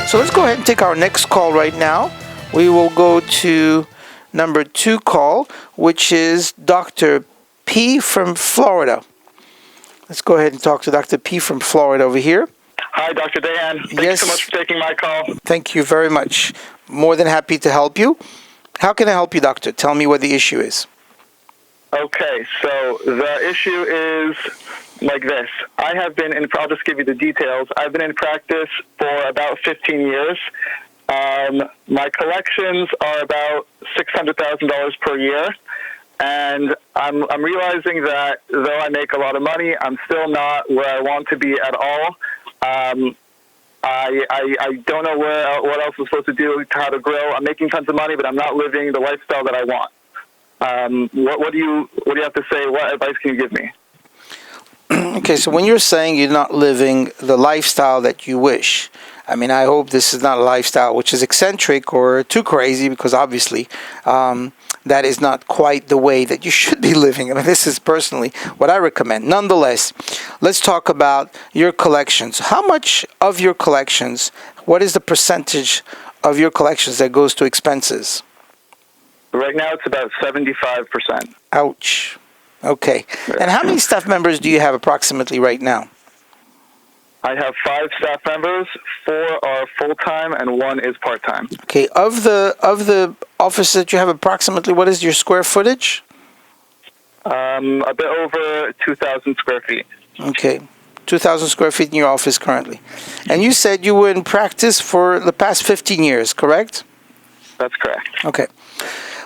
So let's go ahead and take our next call right now. We will go to number 2 call, which is Dr. P from Florida. Let's go ahead and talk to Dr. P from Florida over here. Hi, Dr. Dahan. Thanks so much for taking my call. Thank you very much. More than happy to help you. How can I help you, doctor? Tell me what the issue is. Okay, so the issue is like this. I'll just give you the details. I've been in practice for about 15 years. My collections are about $600,000 per year. And I'm realizing that though I make a lot of money, I'm still not where I want to be at all. I don't know what else I'm supposed to do, how to grow. I'm making tons of money, but I'm not living the lifestyle that I want. What do you have to say? What advice can you give me? Okay, so when you're saying you're not living the lifestyle that you wish, I mean, I hope this is not a lifestyle which is eccentric or too crazy, because obviously that is not quite the way that you should be living. I mean, this is personally what I recommend. Nonetheless, let's talk about your collections. How much of your collections, what is the percentage of your collections that goes to expenses? Right now, it's about 75%. Ouch. Okay. And how many staff members do you have approximately right now? I have 5 staff members. 4 are full-time and 1 is part-time. Okay. Of the office that you have approximately, what is your square footage? A bit over 2,000 square feet. Okay. 2,000 square feet in your office currently. And you said you were in practice for the past 15 years, correct? That's correct. Okay.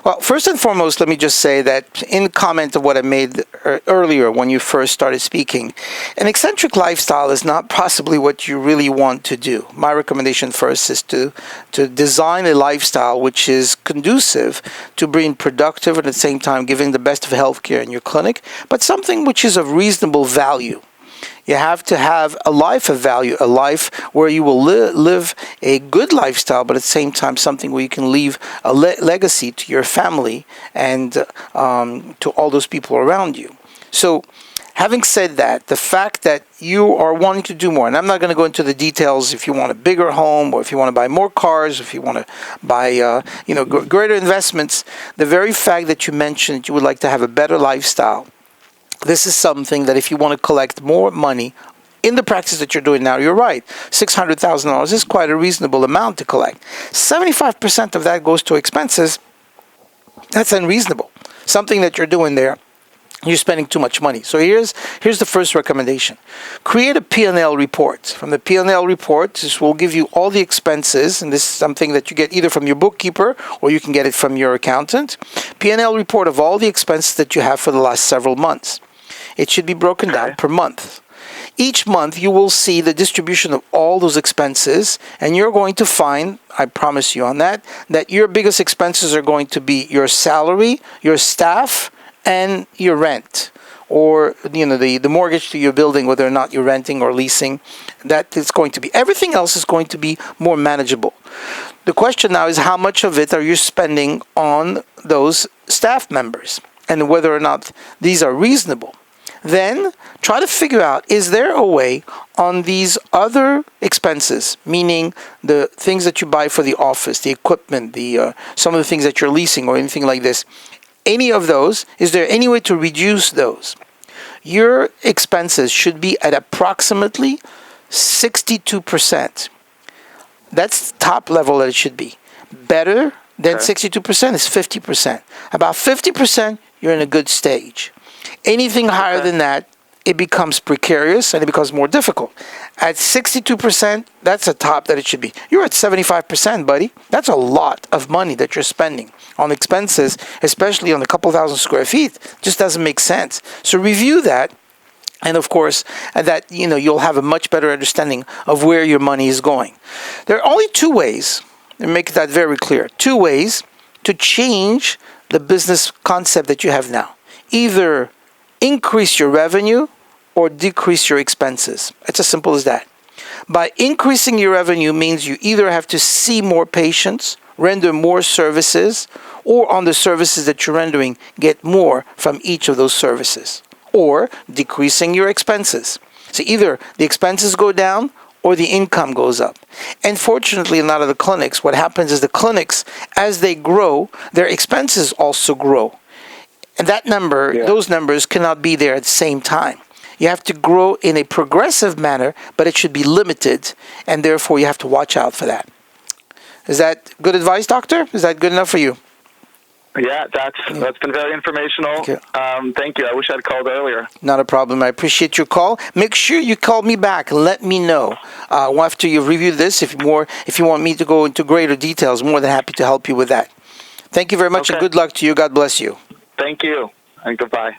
Well, first and foremost, let me just say that in comment of what I made earlier when you first started speaking, an eccentric lifestyle is not possibly what you really want to do. My recommendation first is to design a lifestyle which is conducive to being productive and at the same time giving the best of healthcare in your clinic, but something which is of reasonable value. You have to have a life of value, a life where you will live a good lifestyle, but at the same time something where you can leave a legacy to your family and to all those people around you. So, having said that, the fact that you are wanting to do more, and I'm not going to go into the details if you want a bigger home or if you want to buy more cars, if you want to buy greater investments, the very fact that you mentioned you would like to have a better lifestyle, this is something that if you want to collect more money in the practice that you're doing now, you're right. $600,000 is quite a reasonable amount to collect. 75% of that goes to expenses. That's unreasonable. Something that you're doing there, you're spending too much money. So here's the first recommendation. Create a P&L report. From the P&L report, this will give you all the expenses, and this is something that you get either from your bookkeeper or you can get it from your accountant. P&L report of all the expenses that you have for the last several months. It should be broken down per month. Each month you will see the distribution of all those expenses, and you're going to find, I promise you on that your biggest expenses are going to be your salary, your staff, and your rent, or the mortgage to your building, whether or not you're renting or leasing. That is going to be. Everything else is going to be more manageable. The question now is how much of it are you spending on those staff members, and whether or not these are reasonable. Then try to figure out, is there a way on these other expenses, meaning the things that you buy for the office, the equipment, some of the things that you're leasing or anything like this, any of those, is there any way to reduce those? Your expenses should be at approximately 62%. That's the top level that it should be. Better than 62% is 50%. About 50%, you're in a good stage. Anything higher than that, it becomes precarious and it becomes more difficult. At 62%, that's the top that it should be. You're at 75%, buddy. That's a lot of money that you're spending on expenses, especially on a couple thousand square feet. Just doesn't make sense. So review that. And of course, that you'll have a much better understanding of where your money is going. There are only 2 ways, and make that very clear, 2 ways to change the business concept that you have now. Either increase your revenue or decrease your expenses. It's as simple as that. By increasing your revenue means you either have to see more patients, render more services, or on the services that you're rendering, get more from each of those services. Or decreasing your expenses. So either the expenses go down or the income goes up. And fortunately, in a lot of the clinics, what happens is the clinics, as they grow, their expenses also grow. And that number, those numbers cannot be there at the same time. You have to grow in a progressive manner, but it should be limited, and therefore you have to watch out for that. Is that good advice, doctor? Is that good enough for you? Yeah, that's been very informational. Thank you. I wish I'd called earlier. Not a problem. I appreciate your call. Make sure you call me back. Let me know after you've reviewed this. If you want me to go into greater details, more than happy to help you with that. Thank you very much, and good luck to you. God bless you. Thank you, and goodbye.